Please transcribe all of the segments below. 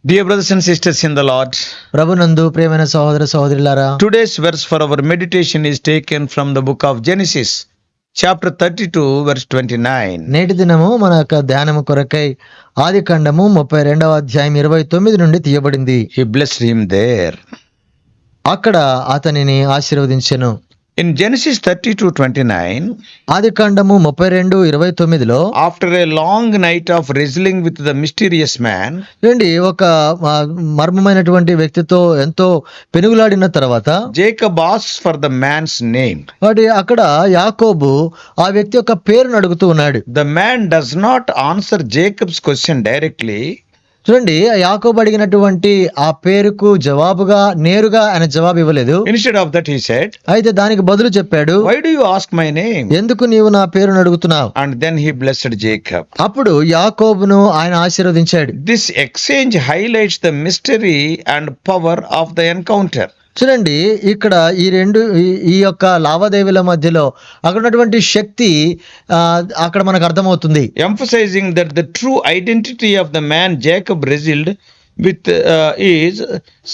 Dear brothers and sisters in the Lord, ప్రభునందు ప్రియమైన సహోదర సహోదరులారా, today's verse for our meditation is taken from the book of Genesis, chapter 32, verse 29. నేటి దినము మన యొక్క ధ్యానము కొరకై ఆది కాండము 32వ అధ్యాయం 29 నుండి తీయబడింది. He blessed him there. అక్కడ అతనిని ఆశీర్వదించెను. In Genesis 32:29, ఆది కాండము 32:29లో after a long night of wrestling with the mysterious man, ఏంటి ఒక మర్మమైనటువంటి వ్యక్తితో ఎంతో పెనుగులాడిన తర్వాత Jacob asks for the man's name. అక్కడ యాకోబు ఆ వ్యక్తి యొక్క పేరును అడుగుతూ ఉన్నాడు. The man does not answer Jacob's question directly. చూడండి, యాకోబు అడిగినటువంటి ఆ పేరుకు జవాబుగా నేరుగా ఆయన జవాబు ఇవ్వలేదు. Instead of that, he said, అయితే దానికి బదులు చెప్పాడు, "Why do you ask my name?" ఎందుకు నీవు నా పేరును అడుగుతున్నావు? And then he blessed Jacob. అప్పుడు యాకోబును ఆయన ఆశీర్వదించాడు. This exchange highlights the mystery and power of the encounter. చూడండి, ఇక్కడ ఈ యొక్క లావాదేవీల మధ్యలో అక్కడ ఉన్నటువంటి శక్తి అక్కడ మనకు అర్థమవుతుంది. Emphasizing that the true identity of the man Jacob wrestled with is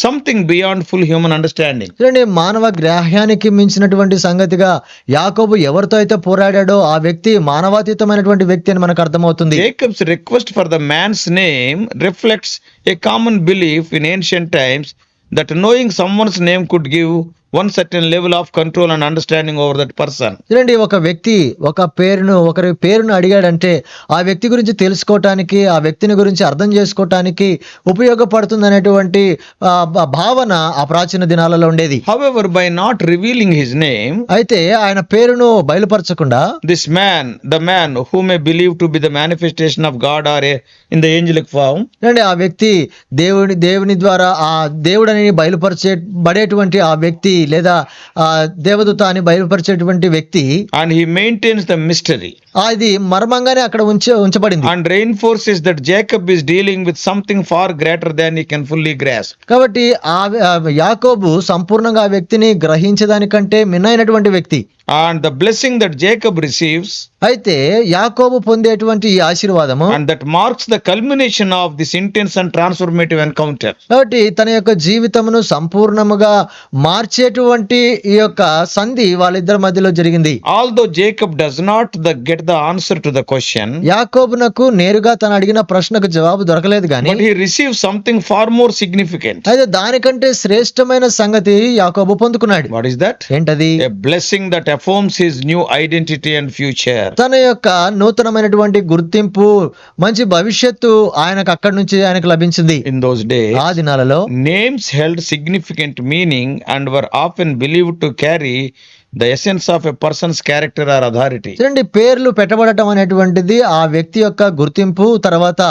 something beyond full human understanding. చూడండి, మానవ గ్రాహ్యానికి మించినటువంటి సంగతిగా యాకోబు ఎవరితో అయితే పోరాడాడో ఆ వ్యక్తి మానవాతీతమైనటువంటి వ్యక్తి అని మనకు అర్థమవుతుంది. Jacob's request for the man's name reflects a common belief in ancient times that knowing someone's name could give one certain level of control and understanding over that person. చూడండి, ఒక వ్యక్తి ఒకరి పేరును అడిగాడంటే ఆ వ్యక్తి గురించి తెలుసుకోవటానికి, ఆ వ్యక్తిని గురించి అర్థం చేసుకోవటానికి ఉపయోగపడుతుంది అనేటువంటి భావన ఆ ప్రాచీన దినాలలో ఉండేది. However, by not revealing his name, అయితే ఆయన పేరును బయలుపరచకుండా this man, the man who may believe to be the manifestation of God or in the angelic form, చూడండి, ఆ వ్యక్తి దేవుని ద్వారా ఆ దేవుడని బయలుపరచబడేటువంటి ఆ వ్యక్తి లేదా దేవదూత అని బయలుపరిచేటువంటి వ్యక్తి, and he maintains the mystery, అది మర్మంగానే అక్కడ ఉంచబడింది. and reinforces that Jacob is dealing with something far greater than he can fully grasp. కాబట్టి యాకోబు సంపూర్ణంగా ఆ వ్యక్తిని గ్రహించడానికంటే మిన్నైనటువంటి వ్యక్తి. And the blessing that Jacob receives, అయితే యాకోబు పొందేటువంటి ఈ ఆశీర్వాదము, and that marks the culmination of this intense and transformative encounter. కాబట్టి తన యొక్క జీవితమును సంపూర్ణముగా మార్చేటువంటి ఈ యొక్క సంధి వాళ్ళిద్దరి మధ్యలో జరిగింది. Although Jacob does not get the answer to the question, యాకోబునకు నేరుగా తను అడిగిన ప్రశ్నకు జవాబు దొరకలేదు గాని, but he receives something far more significant. అయితే దానికంటే శ్రేష్టమైన సంగతి యాకోబు పొందుకున్నాడు. What is that? ఏంటది? A blessing that affirms his new identity and future. తన యొక్క నూతనమైనటువంటి గుర్తింపు, మంచి భవిష్యత్తు ఆయనకు లభించింది. In those days, ఆ దినాలలో names held significant meaning and were often believed to carry the essence of a person's character or authority. చూడండి, పేర్లు పెట్టబడటం అనేటువంటిది ఆ వ్యక్తి యొక్క గుర్తింపు, తర్వాత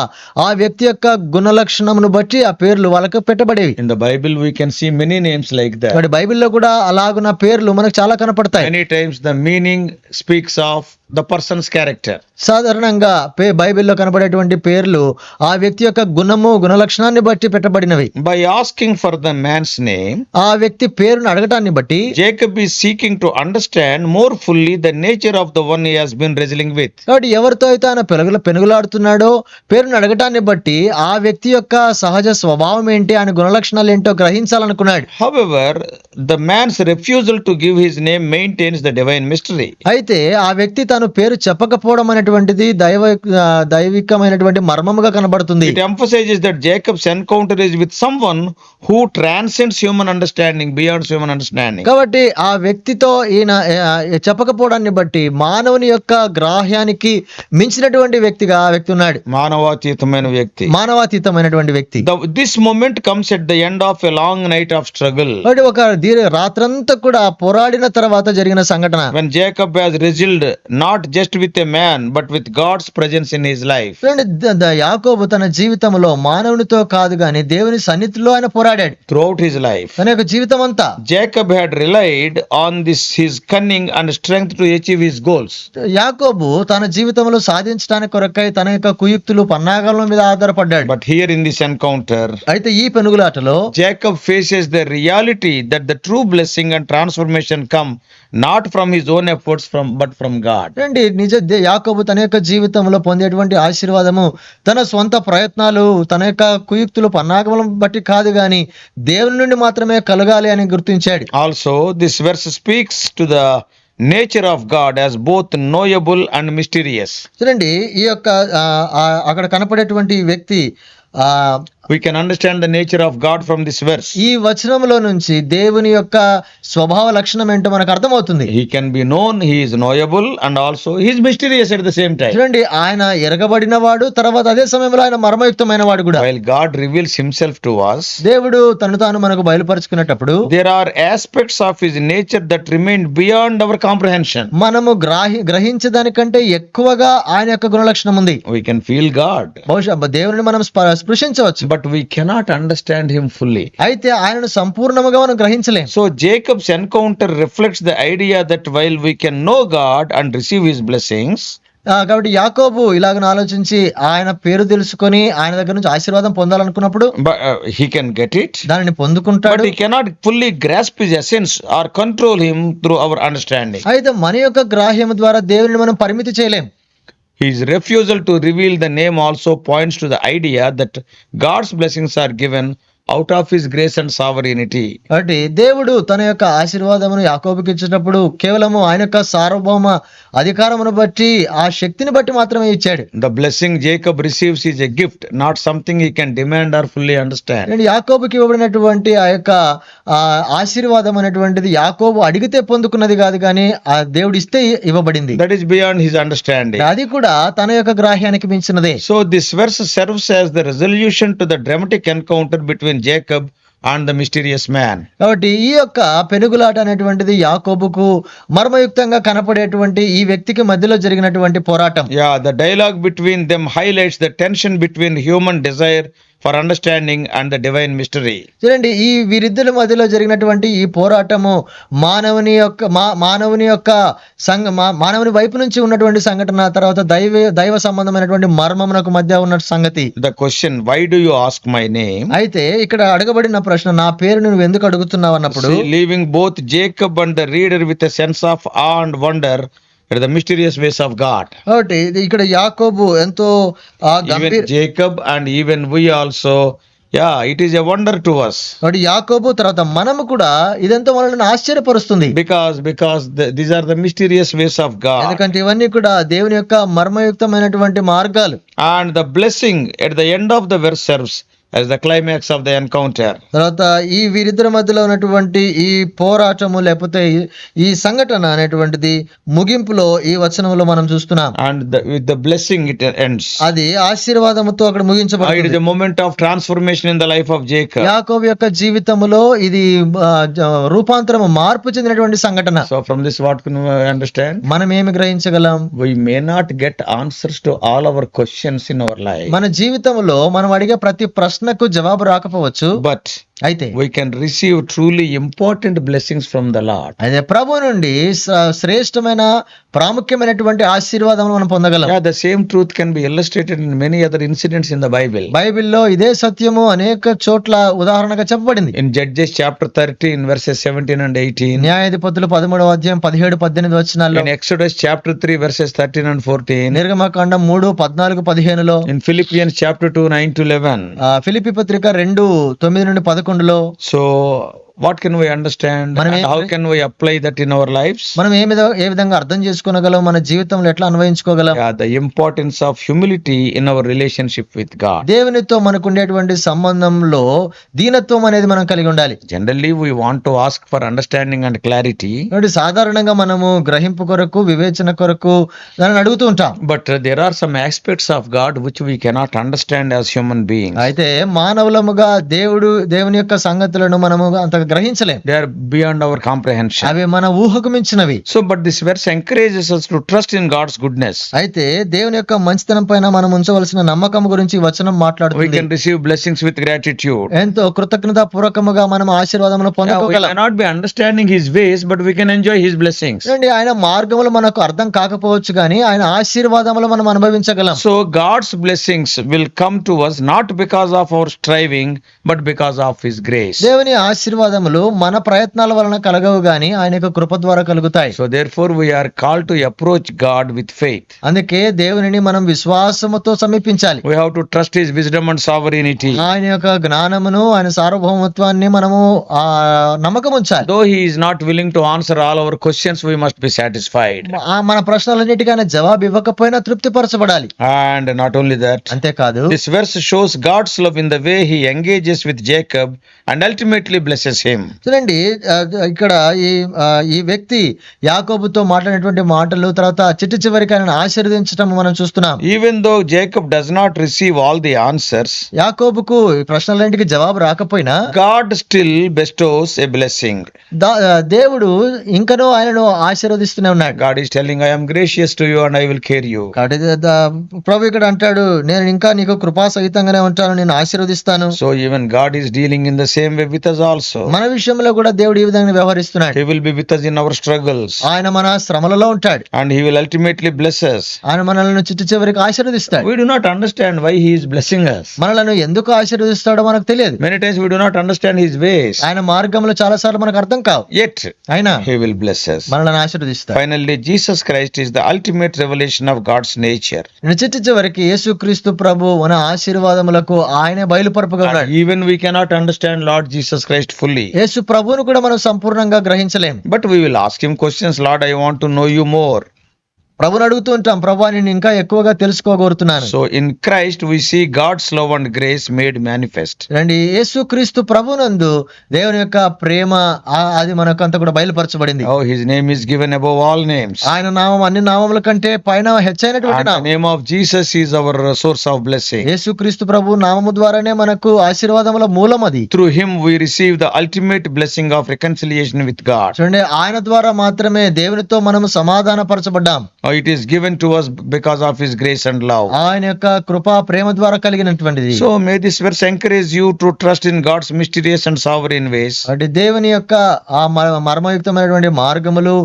ఆ వ్యక్తి యొక్క గుణలక్షణమును బట్టి ఆ పేర్లు వాళ్ళకు పెట్టబడేవి. In the Bible we can see many names like that. మరి బైబిల్లో కూడా అలాగున్న పేర్లు మనకు చాలా కనపడతాయి. Many times the meaning speaks of the person's character. సాధారణంగా బైబిల్లో కనబడేటువంటి పేర్లు ఆ వ్యక్తి యొక్క గుణలక్షణాన్ని బట్టి పెట్టబడినవి. By asking for the man's name, ఆ వ్యక్తి పేరును అడగటాన్ని బట్టి Jacob is seeking to understand more fully the nature of the one he has been wrestling with. కాబట్టి ఎవరితో అయితే ఆయన పెనుగులాడుతున్నాడో పేరును అడగటాన్ని బట్టి ఆ వ్యక్తి యొక్క సహజ స్వభావం ఏంటి, ఆయన గుణలక్షణాలు ఏంటో గ్రహించాలనుకున్నాడు. However, the man's refusal to give his name maintains the divine mystery. అయితే ఆ వ్యక్తి తను పేరు చెప్పకపోవడం అనేటువంటిది దైవికమైనటువంటి మర్మముగా కనబడుతుంది. It emphasizes that Jacob's encounter is with someone who transcends human understanding, beyond human understanding. కాబట్టి ఆ వ్యక్తితో ఈయన చెప్పకపోవడాన్ని బట్టి మానవుని యొక్క గ్రాహ్యానికి మించినటువంటి వ్యక్తిగా ఆ వ్యక్తి ఉన్నాడు. మానవాతీతమైనటువంటి వ్యక్తి. This moment comes at the end of a long night of struggle. ఒక రాత్రంతా కూడా పోరాడిన తర్వాత జరిగిన సంఘటన. When Jacob has wrestled not just with a man but with God's presence in his life. యాకోబు తన జీవితంలో మానవునితో కాదు గాని దేవుని సన్నిధిలో ఆయన పోరాడాడు. Throughout his life, తన యొక్క జీవితం అంతా Jacob had relied on this his cunning and strength to achieve his goals. యాకోబు తన జీవితంలో సాధించడానికి కొరకై తన యొక్క కుయుక్తులు పన్నాగాల మీద ఆధారపడ్డాడు. But here in this encounter, అయితే ఈ పెనుగులాటలో Jacob faces the reality that the true blessing and transformation come not from his own efforts but from God. అండి యాకోబు తన యొక్క జీవితంలో పొందేటువంటి ఆశీర్వాదము తన స్వంత ప్రయత్నాలు తన యొక్క కుయుక్తులు పన్నాగములను బట్టి కాదు గాని దేవుని నుండి మాత్రమే కలగాలి అని గుర్తించాడు. Also, this verse speaks to the nature of God as both knowable and mysterious. చూడండి ఈ యొక్క అక్కడ కనపడేటువంటి ఈ వ్యక్తి We can understand the nature of God from this verse. ఈ వచనంలో నుంచి దేవుని యొక్క స్వభావ లక్షణం ఏంటో మనకు అర్థమవుతుంది. He can be known, he is knowable, and also he is mysterious at the same time. చూడండి ఆయన ఎరగబడిన వాడు, తర్వాత అదే సమయంలో ఆయన మర్మయుక్తమైన వాడు కూడా. While God reveals himself to us, దేవుడు తను తాను మనకు బయలుపరుచుకునేటప్పుడు there are aspects of his nature that remain beyond our comprehension. మనము గ్రహించదానికంటే ఎక్కువగా ఆయన యొక్క గుణలక్షణం ఉంది. We can feel God, బహుశా దేవుని మనం స్పృశించవచ్చు, but we cannot understand him fully. అయితే ఆయనను సంపూర్ణముగా మనం గ్రహించలేం. So Jacob's encounter reflects the idea that while we can know God and receive his blessings, కాబట్టి యాకోబు ఇలాగ ఆలోచించి ఆయన పేరు తెలుసుకొని ఆయన దగ్గర నుంచి ఆశీర్వాదం పొందాలనుకున్నప్పుడు but he can get it, దానిని పొందుకుంటాడు. but he cannot fully grasp his essence or control him through our understanding. అయితే మన యొక్క గ్రాహ్యం ద్వారా దేవుని మనం పరిమితి చేయలేం. His refusal to reveal the name also points to the idea that God's blessings are given out of his grace and sovereignty. కాబట్టి దేవుడు తన యొక్క ఆశీర్వాదమును యాకోబుకి ఇచ్చినప్పుడు కేవలము ఆయన యొక్క సార్వభౌమ అధికారమును బట్టి ఆ శక్తిని బట్టి మాత్రమే ఇచ్చాడు. The blessing Jacob receives is a gift, not something he can demand or fully understand. యాకోబుకి ఇవ్వబడినటువంటి ఆ యొక్క ఆశీర్వాదం అనేటువంటిది యాకోబు అడిగితే పొందుకున్నది కాదు కానీ ఆ దేవుడు ఇస్తే ఇవ్వబడింది. That is beyond his understanding. అది కూడా తన యొక్క గ్రాహ్యానికి మించినదే. So this verse serves as the resolution to the dramatic encounter between Jacob and the mysterious man. కాబట్టి ఈ యొక్క పెనుగులాట అనేటువంటిది యాకోబుకు మర్మయుక్తంగా కనపడేటువంటి ఈ వ్యక్తికి మధ్యలో జరిగినటువంటి పోరాటం. Yeah, the dialogue between them highlights the tension between human desire for understanding and the divine mystery. చూడండి ఈ వీరిద్దరి మధ్యలో జరిగినటువంటి ఈ పోరాటము మానవుని యొక్క మానవుని వైపు నుంచి ఉన్నటువంటి సంఘటన, తర్వాత దైవ సంబంధమైనటువంటి మర్మమునకు మధ్య ఉన్న సంగతి. The question, why do you ask my name? అయితే ఇక్కడ అడగబడిన ప్రశ్న, నా పేరు నువ్వు ఎందుకు అడుగుతున్నావు అన్నప్పుడు, leaving both Jacob and the reader with a sense of awe and wonder at the mysterious ways of God. కాబట్టి ఇక్కడ యాకోబు ఎంతో Even Jacob and even we also, yeah, it is a wonder to us. కాబట్టి యాకోబు తర్వాత మనము కూడా ఇదంతా మనల్ని ఆశ్చర్యపరుస్తుంది. Because these are the mysterious ways of God. ఎందుకంటే ఇవన్నీ కూడా దేవుని యొక్క మర్మయుక్తమైనటువంటి మార్గాలు. And the blessing at the end of the verse serves as the climax of the encounter. తర్వాత ఈ వీరిద్దరి మధ్యలో ఉన్నటువంటి ఈ పోరాటము లేకపోతే ఈ సంఘటన అనేటువంటిది ముగింపులో ఈ వచనంలో మనం చూస్తున్నాం. And with the blessing it ends. అది ఆశీర్వాదముతో అక్కడ It is ముగించబడింది. a moment of transformation in the life of Jacob. యాకోబు యొక్క జీవితంలో ఇది రూపాంతరము మార్పు చెందినటువంటి సంఘటన. So from this what can we understand? మనం ఏమి గ్రహించగలం? We may not get answers to all our questions in our life, మన జీవితంలో మనం అడిగే ప్రతి ప్రశ్నకు జవాబు రాకపోవచ్చు, but అయితే we can receive truly important blessings from the Lord. అదే ప్రభు నుండి శ్రేష్టమైన ప్రాముఖ్యమైనటువంటి ఆశీర్వాదం మనం పొందగలం. Yeah, the same truth can be illustrated in many other incidents in the Bible. బైబిల్లో ఇదే సత్యము అనేక చోట్ల ఉదాహరణగా చెప్పబడింది. In Judges chapter 13 verses 17 and 18. న్యాయాధిపతులు 13వ అధ్యాయం 17-18 వచనాల్లో, In Exodus chapter 3 verses 13 and 14. నిర్గమకాండం 3:14-15లో, In Philippians chapter 2 9 to 11. Philippi పత్రిక 2:9-11లో. So what can we understand మనం and how can we apply that in our lives? మనం ఏ విధంగా అర్థం చేసుకోగలం, మన జీవితంలో ఎట్లా అన్వయించుకోగలం? Yeah, the importance of humility in our relationship with God. దేవునితో మనకు ఉండేటువంటి సంబంధంలో దీనత్వం అనేది మనం కలిగి ఉండాలి. Generally we want to ask for understanding and clarity, కాబట్టి సాధారణంగా మనము గ్రహింపు కొరకు, వివేచన కొరకు దానిని అడుగుతూ ఉంటాం. but there are some aspects of God which we cannot understand as human beings. అయితే మానవులముగా దేవుని యొక్క సంగతులను మనము అంత గ్రహించలేం. They are beyond our comprehension. అవి మన ఊహకు మించినవి. So, but this verse encourages us to trust in God's goodness. అయితే దేవుని యొక్క మంచితనం పైన మనం ఉంచవలసిన నమ్మకం గురించి ఈ వచనం We మాట్లాడుతుంది. can receive blessings with gratitude. ఎంతో కృతజ్ఞతాపూర్వకముగా మనం ఆశీర్వాదములు Yeah, we పొందుకోగలం. cannot be understanding His ways, but we can enjoy His blessings. చూడండి, ఆయన మార్గములు మనకు అర్థం కాకపోవచ్చు కానీ ఆయన ఆశీర్వాదములు మనం అనుభవించగలం. So, God's blessings will come to us not because of our striving, but because of His grace. దేవుని ఆశీర్వాదములు మన ప్రయత్నాల వలన కలగవు గాని ఆయన యొక్క కృప ద్వారా కలుగుతాయి. So, therefore, we are called to approach God with faith. అందుకే దేవునిని మనం విశ్వాసముతో సమీపించాలి. We have to trust His wisdom and sovereignty. ఆయన యొక్క జ్ఞానమును ఆయన సార్వభౌమత్వాన్ని మనము నమ్మకం ఉంచాలి. Though He is not willing to answer all our questions, we must be satisfied. మన ప్రశ్నలన్నిటికీ ఆయన జవాబు ఇవ్వకపోయినా తృప్తిపరచబడాలి. And not only that, అంతేకాదు this verse shows God's love in the way He engages with Jacob and ultimately blesses him. చూడండి, ఇక్కడ ఈ వ్యక్తి యాకోబుతో మాట్లాడినటువంటి మాటలు తర్వాత చిట్ట చివరికి ఆయన ఆశీర్వదించడం మనం చూస్తున్నాం. Even though Jacob does not receive all the answers, యాకోబుకు ఈ ప్రశ్నలన్నిటికీ జవాబు రాకపోయినా God still bestows a blessing. దేవుడు ఇంకనూ ఆయనను ఆశీర్వదిస్తూనే ఉన్నాడు. God is telling, I am gracious to you and I will care you. కాబట్టి ప్రభు ఇక్కడ అంటాడు, నేను ఇంకా నీకు కృపా సహితంగానే ఉంటాను, నేను ఆశీర్వదిస్తాను. So even God is dealing in the same way with us also. మన విషయంలో కూడా దేవుడు ఈ విధంగా వ్యవహరిస్తున్నాడు. He will be with us in our struggles. ఆయన మన శ్రమలలో ఉంటాడు. And He will ultimately bless us. ఆయన మనల్ని చిట్ట చివరికి ఆశీర్వదిస్తాడు. We do not understand why He is blessing us. మనలను ఎందుకు ఆశీర్వదిస్తాడో మనకు తెలియదు. Many times we do not understand His ways. ఆయన మార్గంలో చాలా సార్లు మనకు అర్థం కావు. Yet అయినా He will bless us. మనల్ని ఆశీర్వదిస్తాడు. Finally, Jesus Christ is the ultimate revelation of God's nature. చిట్ట చివరికి యేసుక్రీస్తు ప్రభు మన ఆశీర్వాదములకు ఆయనే బయలుపరపుగా ఉన్నాడు. And even we cannot understand Lord Jesus Christ fully. యేసు ప్రభువును కూడా మనం సంపూర్ణంగా గ్రహించలేం. But we will ask Him questions. Lord, I want to know you more. ప్రభుని అడుగుతూ ఉంటాం, ప్రభు నేను ఇంకా ఎక్కువగా తెలుసుకోగోరుతున్నాను. So in Christ we see God's love and grace made manifest. రండి, యేసుక్రీస్తు ప్రభునందు దేవుని యొక్క ప్రేమ అది మనకంతా కూడా బయలుపరచబడింది. Oh, His name is given above all names. ఆయన నామం అన్ని నామముల కంటే పైన హెచ్చైనటువంటి And the నామం. name of Jesus is our source of blessing. యేసుక్రీస్తు ప్రభు నామము ద్వారానే మనకు ఆశీర్వాదముల మూలం అది. Through Him we receive the ultimate blessing of reconciliation with God. చూడండి, ఆయన ద్వారా మాత్రమే దేవునితో మనము సమాధానపరచబడ్డాం. Oh, it is given to us because of His grace and love. ఆయన యొక్క కృపా ప్రేమ ద్వారా కలిగినటువంటిది. So may this verse encourage you to trust in God's mysterious and sovereign ways. అంటే దేవుని యొక్క ఆ మర్మయుక్తమైనటువంటి మార్గములు,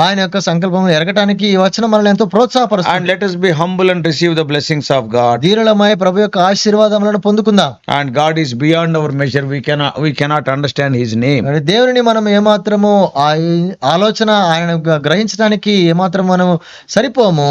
ఆయన యొక్క సంకల్పములు ఎరగటానికి ఈ వచనం మనల్ని ఎంతో And ప్రోత్సాహపరుస్తుంది. let us be humble and receive the blessings of God. ధీరులమై ప్రభు యొక్క ఆశీర్వాదములను పొందుకుందాం. And God is beyond our measure. We cannot understand His name. మరి దేవుని మనం ఏమాత్రము ఆలోచన ఆయన గ్రహించడానికి ఏమాత్రం మనము సరిపోము.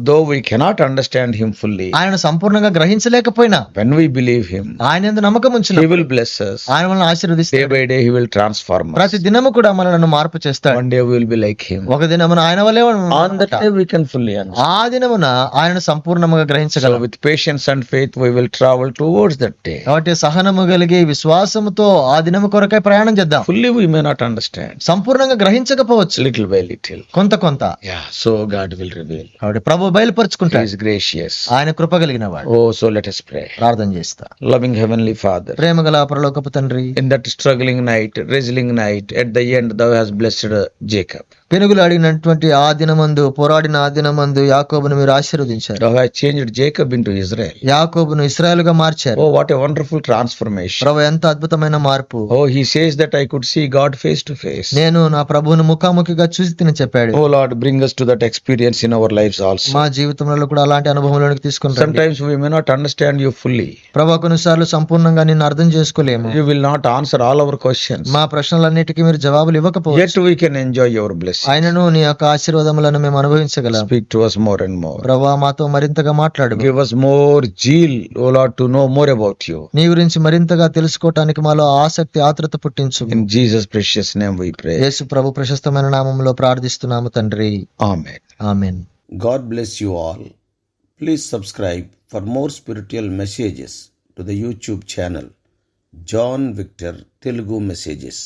Though we cannot understand Him fully, ఆయనను సంపూర్ణంగా గ్రహించలేకపోయినా when we believe Him, ఆయన యందు నమ్మకం ఉంచిన He will bless us. ఆయన మనల్ని Day ఆశీర్వదిస్తాడు. by day He will transform us. ప్రతి దినము కూడా మనల్ని మార్పు చేస్తాడు. One day we will be like Him. ఒక దినమున ఆయన వలే On that day we can fully understand. ఆ దినమున ఆయనను సంపూర్ణంగా So గ్రహించగలం. with patience and faith we will travel towards that day. కాబట్టి సహనము కలిగి విశ్వాసముతో ఆ దినము కొరకై ప్రయాణం చేద్దాం. Fully we may not understand. సంపూర్ణంగా గ్రహించకపోవచ్చు, Little by little. కొంత కొంత. Yeah. So God will reveal. కాబట్టి ప్రభు He బయలుపరుచుకుంటాడు. is gracious. ఆయన కృప కలిగిన వాడు. Oh, so let us pray. ప్రార్థన చేస్తా. Loving Heavenly Father, ప్రేమగల పరలోకపు తండ్రి, in that struggling night, wrestling night, at the end Thou hast blessed Jacob. పెనుగులు అడిగినటువంటి ఆ దినమందు, పోరాడిన ఆ దినమందు యాకోబును మీరు ఆశీర్వదించారు. Thou hast changed Jacob into Israel. యాకోబును ఇశ్రాయేలుగా మార్చారు. Oh, what a wonderful transformation. ప్రభు ఎంత అద్భుతమైన మార్పు. Oh, he says that I could see God face to face. నేను నా ప్రభువును ముఖాముఖిగా చూసి తిని చెప్పాడు. Oh Lord, bring us to that experience in our lives also. మా జీవితంలో కూడా అలాంటి అనుభవంలోనికి తీసుకుంటాం. Sometimes we may not understand you fully. ప్రభు కొన్నిసార్లు సంపూర్ణంగా నిన్ను అర్థం చేసుకోలేము. You will not answer all our questions. మా ప్రశ్నలన్నిటికీ మీరు జవాబులు ఇవ్వకపోవచ్చు. Yet we can enjoy your blessing. ఆయనను నీ యొక్క ఆశీర్వాదములను మేము అనుభవించగలం. Speak to us more and more. ప్రభు మాతో మరింతగా మాట్లాడు. Give us more zeal, oh Lord, to know more about you. నీ గురించి మరింతగా తెలుసుకోవటానికి మాలో ఆసక్తి, ఆత్రత పుట్టించు. In Jesus' precious name we pray. యేసు ప్రభు ప్రశస్తమైన నామములో ప్రార్థిస్తున్నాము తండ్రి. Amen. Amen. God bless you all. Please subscribe for more spiritual messages to the YouTube channel John Victor Telugu Messages.